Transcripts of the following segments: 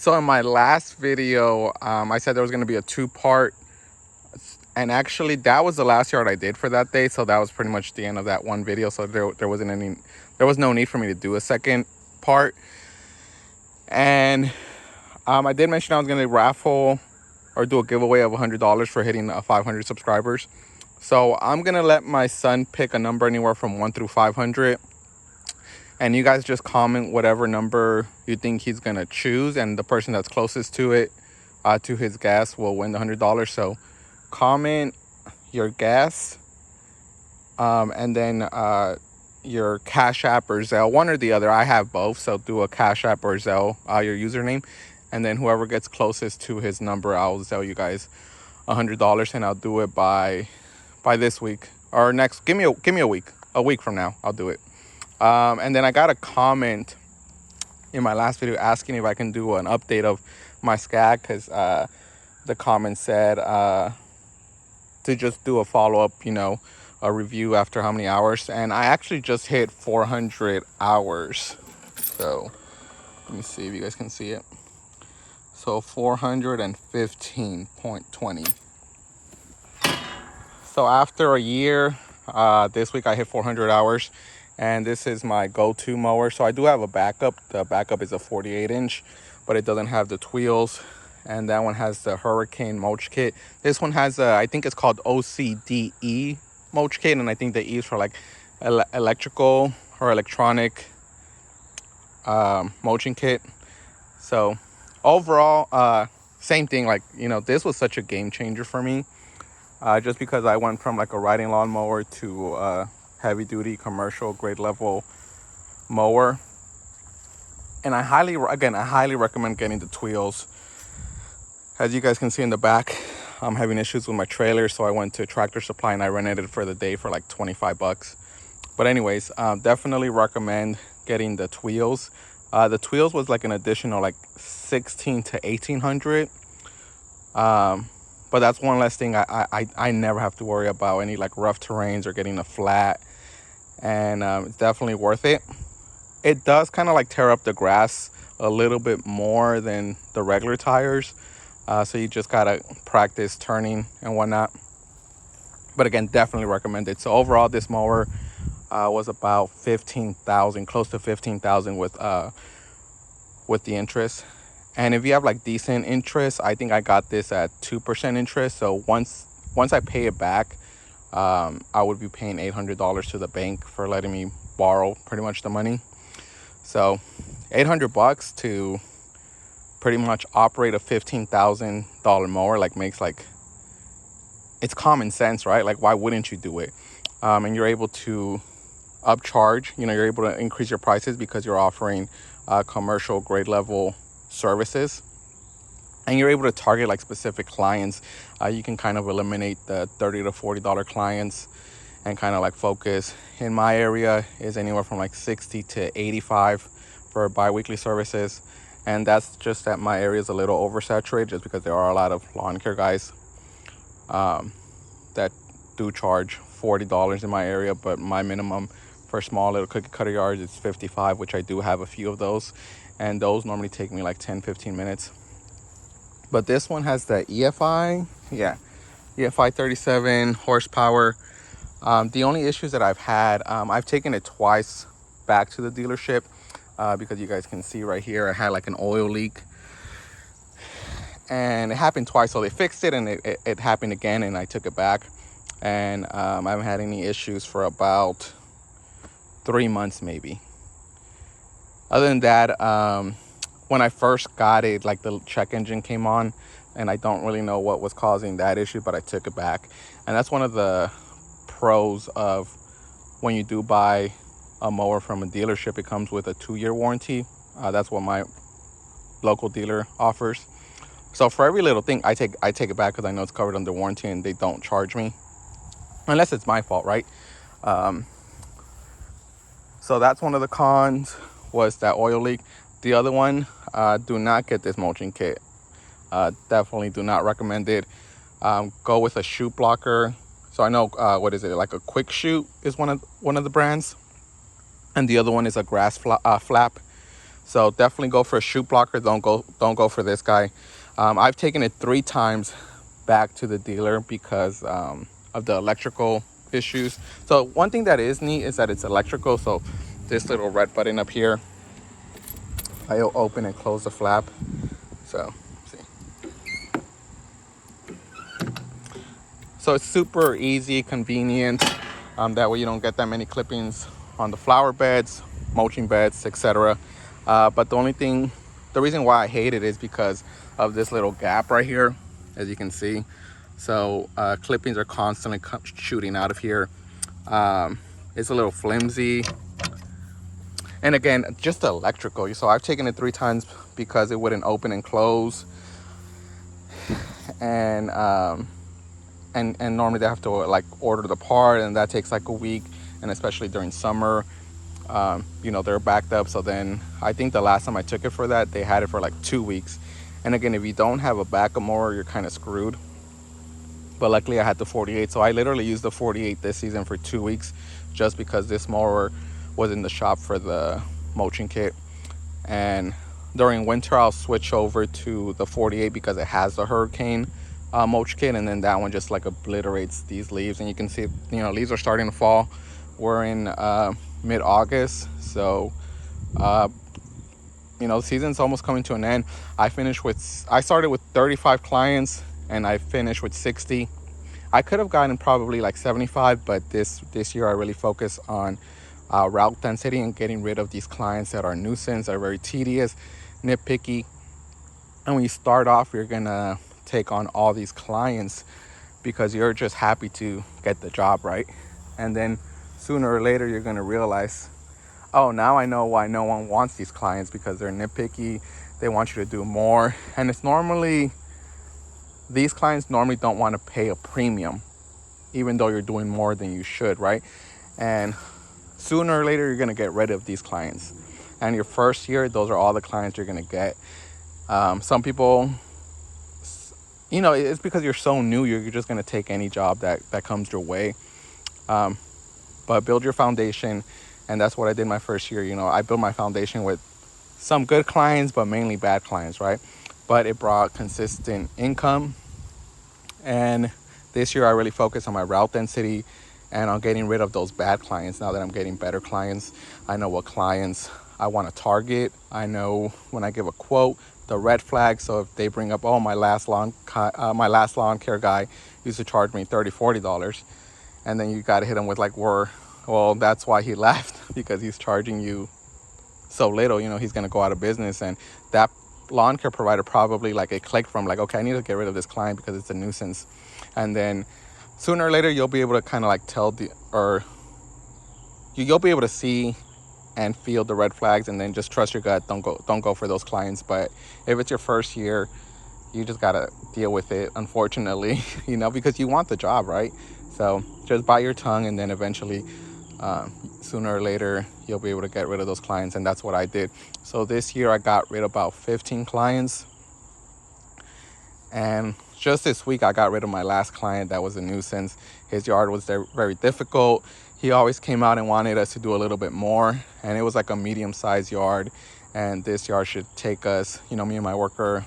So in my last video, I said there was going to be a two-part, and actually that was the last yard I did for that day. So that was pretty much the end of that one video. So there was no need for me to do a second part. And I did mention I was going to raffle or do a giveaway of $100 for hitting 500 subscribers. So I'm going to let my son pick a number anywhere from 1 through 500. And you guys just comment whatever number you think he's going to choose. And the person that's closest to it, to his guess, will win the $100. So comment your guess. And then your Cash App or Zelle, one or the other. I have both. So do a Cash App or Zelle, your username. And then whoever gets closest to his number, I'll Zelle you guys $100. And I'll do it by this week or next. Give me a week from now. I'll do it. And then I got a comment in my last video asking if I can do an update of my Scag, because the comment said to just do a follow-up, a review after how many hours. And I actually just hit 400 hours. So let me see if you guys can see it. So 415.20. So after a year, this week I hit 400 hours. And this is my go-to mower. So I do have a backup. The backup is a 48-inch, but it doesn't have the wheels. And that one has the Hurricane mulch kit. This one has I think it's called OCDE mulch kit, and I think the E is for like electrical or electronic mulching kit. So overall, same thing. Like, this was such a game changer for me, just because I went from like a riding lawnmower to heavy duty commercial grade level mower. And I highly recommend getting the wheels. As you guys can see in the back, I'm having issues with my trailer, so I went to Tractor Supply and I rented it for the day for like $25. But anyways, definitely recommend getting the wheels. The wheels was like an additional like $1,600 to $1,800. But that's one less thing I never have to worry about, any like rough terrains or getting a flat. And it's definitely worth it. It does kind of like tear up the grass a little bit more than the regular tires. So you just gotta practice turning and whatnot. But again, definitely recommend it. So overall, this mower was about 15,000, close to 15,000 with the interest. And if you have like decent interest, I think I got this at 2% interest. So once I pay it back, I would be paying $800 to the bank for letting me borrow pretty much the money. So $800 to pretty much operate a $15,000 mower, like makes like, it's common sense, right? Like, why wouldn't you do it? And you're able to upcharge, you're able to increase your prices because you're offering commercial grade level services. And you're able to target like specific clients. You can kind of eliminate the $30 to $40 clients and kind of like focus. In my area is anywhere from like 60 to 85 for bi-weekly services. And that's just that my area is a little oversaturated, just because there are a lot of lawn care guys that do charge $40 in my area. But my minimum for small little cookie cutter yards is $55, which I do have a few of those. And those normally take me like 10-15 minutes. But this one has the EFI, EFI 37 horsepower. The only issues that I've had, I've taken it twice back to the dealership because you guys can see right here, I had like an oil leak. And it happened twice, so they fixed it, and it happened again, and I took it back. And I haven't had any issues for about 3 months maybe. Other than that, when I first got it, like the check engine came on, and I don't really know what was causing that issue, but I took it back. And that's one of the pros of when you do buy a mower from a dealership. It comes with a 2-year warranty. That's what my local dealer offers. So for every little thing, I take it back because I know it's covered under warranty, and they don't charge me unless it's my fault, right? So that's one of the cons, was that oil leak. The other one, do not get this mulching kit. Definitely do not recommend it. Go with a shoot blocker. So I know, what is it? Like a Quick Shoot is one of the brands. And the other one is a grass flap. So definitely go for a shoot blocker. Don't go for this guy. I've taken it 3 times back to the dealer because of the electrical issues. So one thing that is neat is that it's electrical. So this little red button up here, I'll open and close the flap. So see. So it's super easy, convenient. That way you don't get that many clippings on the flower beds, mulching beds, etc. But the reason why I hate it is because of this little gap right here, as you can see. So clippings are constantly shooting out of here. It's a little flimsy. And again, just the electrical. So I've taken it 3 times because it wouldn't open and close. And and normally they have to like order the part, and that takes like a week. And especially during summer, they're backed up. So then I think the last time I took it for that, they had it for like 2 weeks. And again, if you don't have a backup mower, you're kind of screwed. But luckily I had the 48, so I literally used the 48 this season for 2 weeks, just because this mower was in the shop for the mulching kit. And during winter I'll switch over to the 48 because it has the hurricane mulch kit, and then that one just like obliterates these leaves. And you can see, leaves are starting to fall. We're in mid-August, so the season's almost coming to an end. I started with 35 clients and I finished with 60. I could have gotten probably like 75, but this year I really focus on route density and getting rid of these clients that are nuisance, are very tedious, nitpicky. And when you start off, you're gonna take on all these clients because you're just happy to get the job, right? And then sooner or later you're gonna realize, oh, now I know why no one wants these clients, because they're nitpicky. They want you to do more. And these clients normally don't want to pay a premium, even though you're doing more than you should, right? And sooner or later, you're going to get rid of these clients. And your first year, those are all the clients you're going to get. Some people, it's because you're so new, you're just going to take any job that comes your way. But build your foundation. And that's what I did my first year. I built my foundation with some good clients, but mainly bad clients, right? But it brought consistent income. And this year I really focused on my route density and on getting rid of those bad clients. Now that I'm getting better clients, I know what clients I want to target. I know when I give a quote, the red flag. So if they bring up, oh, my last lawn care guy used to charge me $30-$40, and then you got to hit him with like, well, that's why he left, because he's charging you so little. He's going to go out of business. And that lawn care provider probably like it clicked from like, okay, I need to get rid of this client because it's a nuisance. And then sooner or later you'll be able to kind of like you'll be able to see and feel the red flags, and then just trust your gut. Don't go for those clients. But if it's your first year, you just gotta deal with it, unfortunately. Because you want the job, right? So just bite your tongue, and then eventually sooner or later you'll be able to get rid of those clients. And that's what I did. So this year I got rid of about 15 clients, and just this week I got rid of my last client that was a nuisance. His yard was very difficult. He always came out and wanted us to do a little bit more, and it was like a medium-sized yard. And this yard should take us, me and my worker,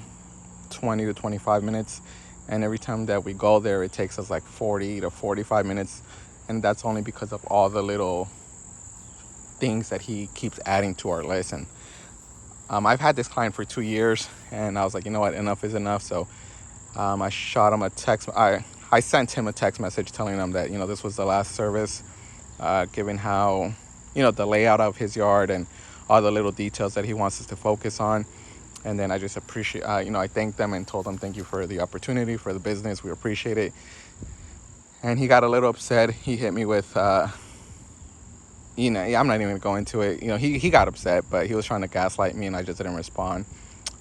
20 to 25 minutes. And every time that we go there, it takes us like 40 to 45 minutes. And that's only because of all the little things that he keeps adding to our list. And I've had this client for 2 years, and I was like, you know what, enough is enough. So I shot him a text. I sent him a text message telling him that, this was the last service, given how, the layout of his yard and all the little details that he wants us to focus on. And then I just appreciate, I thanked them and told them, thank you for the opportunity, for the business. We appreciate it. And he got a little upset. He hit me with, I'm not even going into it. He got upset, but he was trying to gaslight me, and I just didn't respond.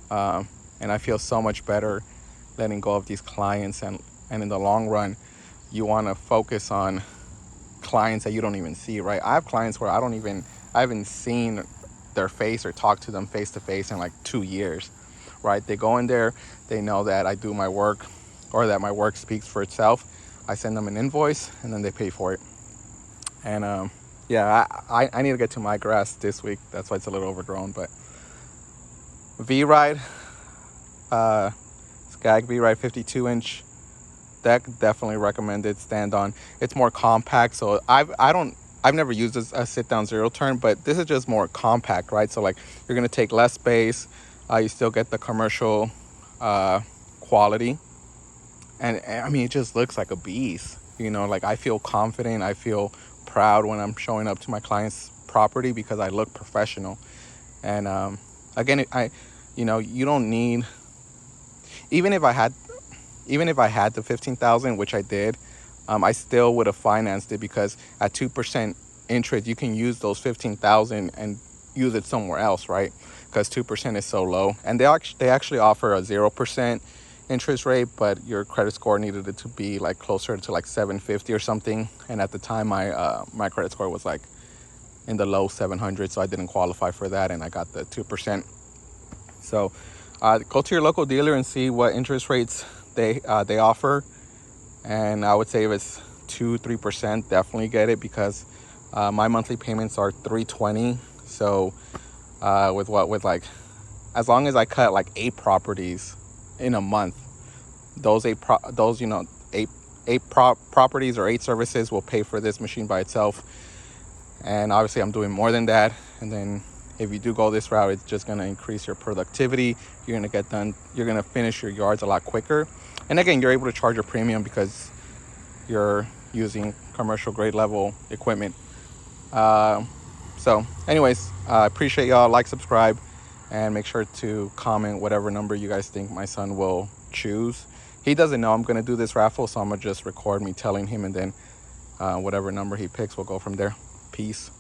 And I feel so much better letting go of these clients. And in the long run, you want to focus on clients that you don't even see, right? I have clients where I haven't seen their face or talked to them face to face in like 2 years, right? They go in there, they know that I do my work, or that my work speaks for itself. I send them an invoice, and then they pay for it. And I need to get to my grass this week. That's why it's a little overgrown, but V-Ride, Scag V-Ride 52-inch deck, definitely recommended. Stand on. It's more compact, so I've never used a sit down zero turn, but this is just more compact, right? So like you're gonna take less space, you still get the commercial quality, and I mean it just looks like a beast. You know, like I feel confident, I feel proud when I'm showing up to my client's property because I look professional. And again, you don't need, even if I had the 15,000, which I did, I still would have financed it because at 2% interest, you can use those 15,000 and use it somewhere else, right? Because 2% is so low, and they actually offer a 0% interest rate, but your credit score needed it to be like closer to like 750 or something. And at the time, my credit score was like in the low 700, so I didn't qualify for that, and I got the 2%. So go to your local dealer and see what interest rates they offer. And I would say if it's 2-3%, definitely get it, because my monthly payments are $320. So with like, as long as I cut like 8 properties in a month, those properties or 8 services will pay for this machine by itself. And obviously I'm doing more than that. And then if you do go this route, it's just going to increase your productivity. You're going to finish your yards a lot quicker. And again, you're able to charge a premium because you're using commercial grade level equipment. So anyways, I appreciate y'all. Like, subscribe, and make sure to comment whatever number you guys think my son will choose. He doesn't know I'm going to do this raffle, so I'm going to just record me telling him, and then whatever number he picks, we'll go from there. Peace.